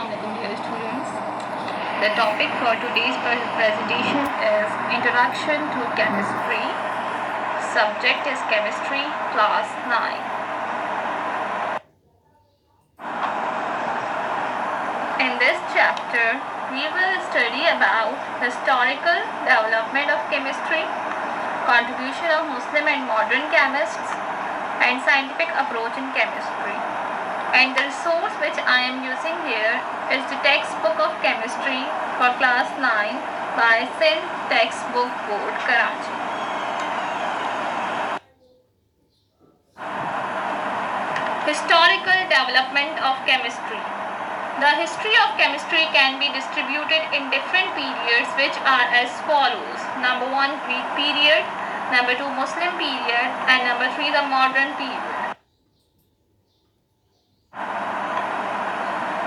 Assalamualaikum dear students. The topic for today's presentation is Introduction to Chemistry. Subject is Chemistry, Class 9. In this chapter, we will study about historical development of chemistry, contribution of Muslim and modern chemists, and scientific approach in chemistry. And the resource which I am using here is the textbook of chemistry for class 9 by Sindh Textbook Board, Karachi. Historical development of chemistry. The history of chemistry can be distributed in different periods which are as follows. Number 1, Greek period. Number 2, Muslim period. And number 3, the modern period.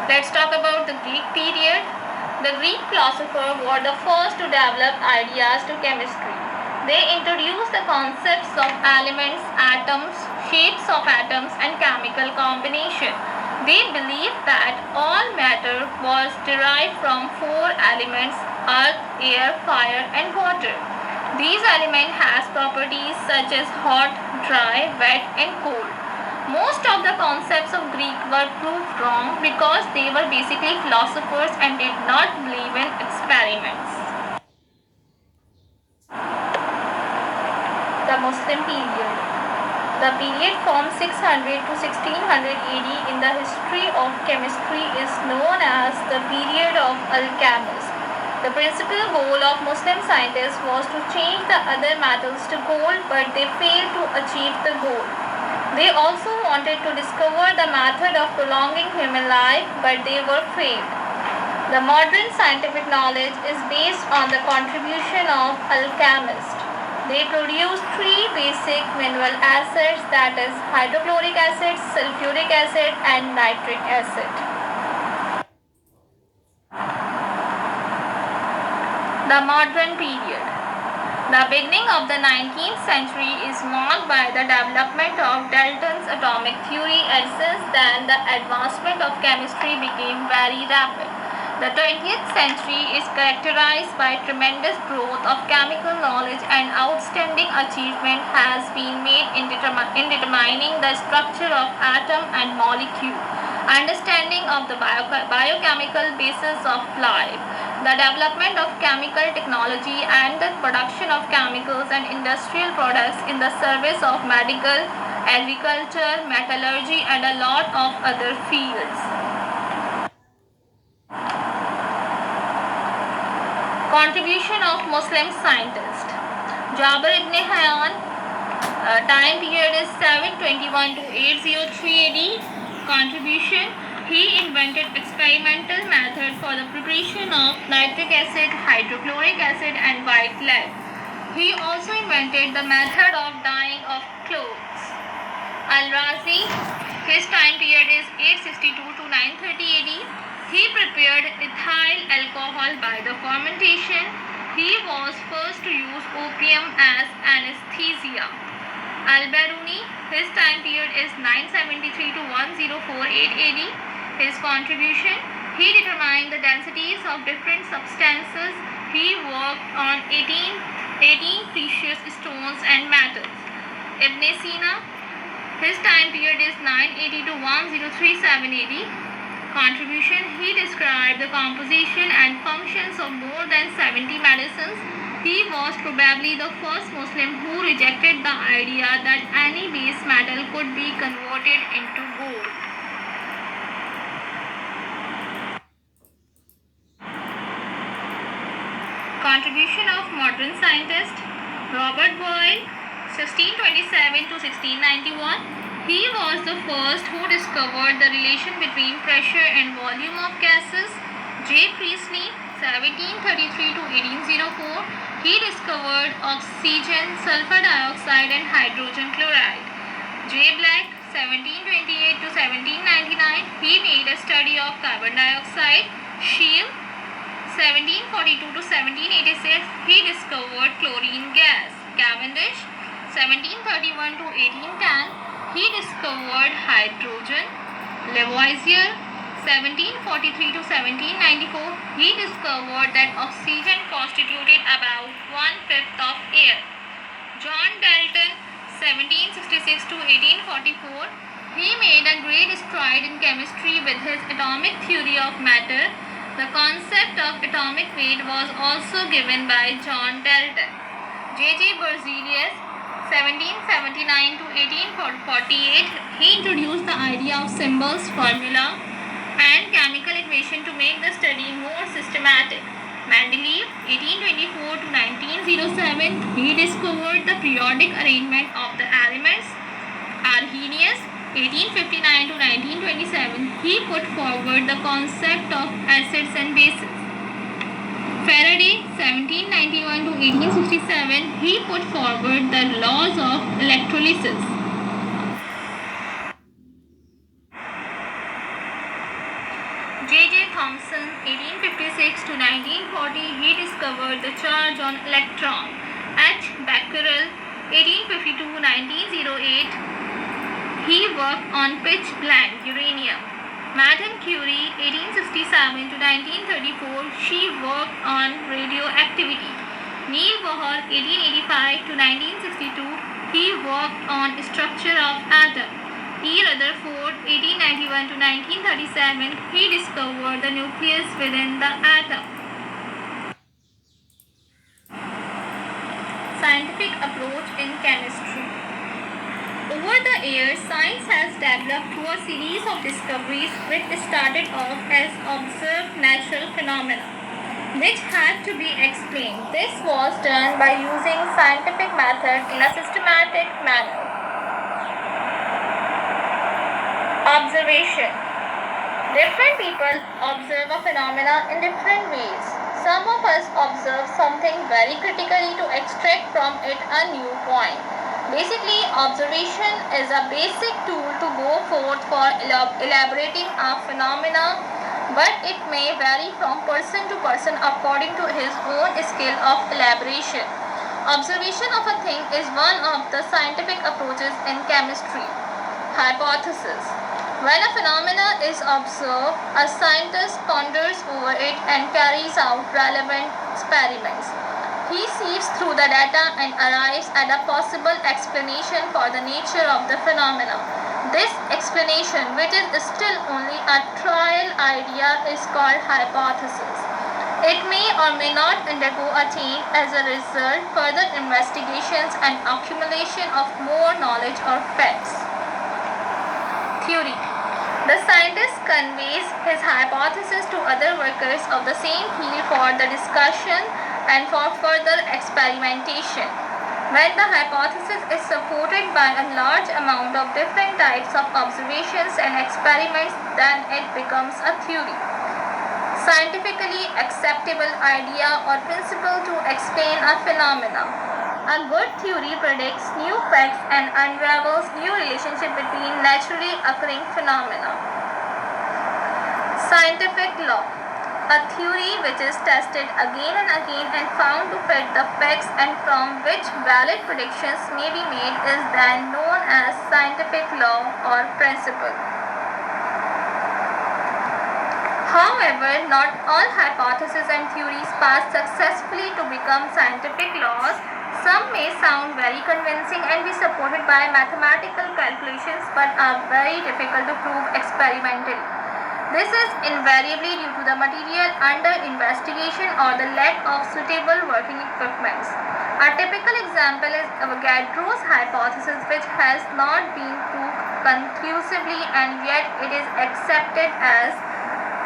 Let's talk about the Greek period. The Greek philosophers were the first to develop ideas to chemistry. They introduced the concepts of elements, atoms, shapes of atoms, and chemical combination. They believed that all matter was derived from 4 elements: earth, air, fire, and water. These elements have properties such as hot, dry, wet, and cold. Most of the concepts of Greek were proved wrong because they were basically philosophers and did not believe in experiments. The Muslim period. The period from 600 to 1600 AD in the history of chemistry is known as the period of alchemists. The principal goal of Muslim scientists was to change the other metals to gold, but they failed to achieve the goal. They also wanted to discover the method of prolonging human life, but they were failed. The modern scientific knowledge is based on the contribution of alchemists. They produce 3 basic mineral acids, that is hydrochloric acid, sulfuric acid, and nitric acid. The modern period. The beginning of the 19th century is marked by the development of Dalton's atomic theory, and since then the advancement of chemistry became very rapid. The 20th century is characterized by tremendous growth of chemical knowledge, and outstanding achievement has been made in determining the structure of atom and molecule, understanding of the biochemical basis of life, the development of chemical technology, and the production of chemicals and industrial products in the service of medical, agriculture, metallurgy, and a lot of other fields. Contribution of Muslim scientists. Jabir ibn Hayyan, time period is 721 to 803 AD. Contribution: he invented experimental method for the preparation of nitric acid, hydrochloric acid, and white lead. He also invented the method of dyeing of clothes. Al-Razi, his time period is 862 to 930 AD. He prepared ethyl alcohol by the fermentation. He was first to use opium as anesthesia. Al-Biruni, his time period is 973 to 1048 AD. His contribution: he determined the densities of different substances. He worked on 18 precious stones and metals. Ibn Sina, his time period is 980 to 1037 AD. Contribution: he described the composition and functions of more than 70 medicines. He was probably the first Muslim who rejected the idea that any base metal could be converted into gold. Contribution of modern scientists. Robert Boyle, 1627 to 1691. He was the first who discovered the relation between pressure and volume of gases. J. Priestley, 1733 to 1804. He discovered oxygen, sulfur dioxide, and hydrogen chloride. J. Black, 1728 to 1799. He made a study of carbon dioxide. Scheele, 1742 to 1786. He discovered chlorine gas. Cavendish, 1731 to 1810. He discovered hydrogen. Lavoisier, 1743 to 1794, he discovered that oxygen constituted about one-fifth of air. John Dalton, 1766 to 1844, he made a great stride in chemistry with his atomic theory of matter. The concept of atomic weight was also given by John Dalton. J.J. Berzelius, 1779 to 1848, he introduced the idea of symbols, formula, and chemical equation to make the study more systematic. Mendeleev, 1824 to 1907, he discovered the periodic arrangement of the elements. Arrhenius, 1859 to 1927, he put forward the concept of acids and bases. Faraday, 1791 to 1867, he put forward the laws of electrolysis. J.J. Thomson, 1856 to 1940, he discovered the charge on electron. H. Becquerel, 1852 to 1908, he worked on pitch black uranium. Madame Curie, 1867 to 1934, she worked on radioactivity. Neil Bohr, 1885 to 1962, he worked on structure of atom. E. Rutherford, 1891 to 1937, he discovered the nucleus within the atom. Scientific approach in chemistry. Over the years, science has developed through a series of discoveries which started off as observed natural phenomena, which had to be explained. This was done by using scientific method in a systematic manner. Observation. Different people observe a phenomena in different ways. Some of us observe something very critically to extract from it a new point. Basically, observation is a basic tool to go forth for elaborating a phenomena, but it may vary from person to person according to his own skill of elaboration. Observation of a thing is one of the scientific approaches in chemistry. Hypothesis. When a phenomena is observed, a scientist ponders over it and carries out relevant experiments. He sieves through the data and arrives at a possible explanation for the nature of the phenomena. This explanation, which is still only a trial idea, is called hypothesis. It may or may not undergo a change as a result further investigations and accumulation of more knowledge or facts. Theory. The scientist conveys his hypothesis to other workers of the same field for the discussion and for further experimentation. When the hypothesis is supported by a large amount of different types of observations and experiments, then it becomes a theory. Scientifically acceptable idea or principle to explain a phenomena. A good theory predicts new facts and unravels new relationship between naturally occurring phenomena. Scientific law. A theory which is tested again and again and found to fit the facts and from which valid predictions may be made is then known as scientific law or principle. However, not all hypotheses and theories pass successfully to become scientific laws. Some may sound very convincing and be supported by mathematical calculations but are very difficult to prove experimentally. This is invariably due to the material under investigation or the lack of suitable working equipment. A typical example is Avogadro's hypothesis, which has not been proved conclusively and yet it is accepted as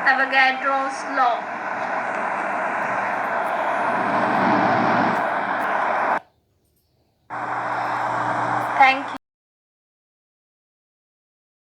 Avogadro's law.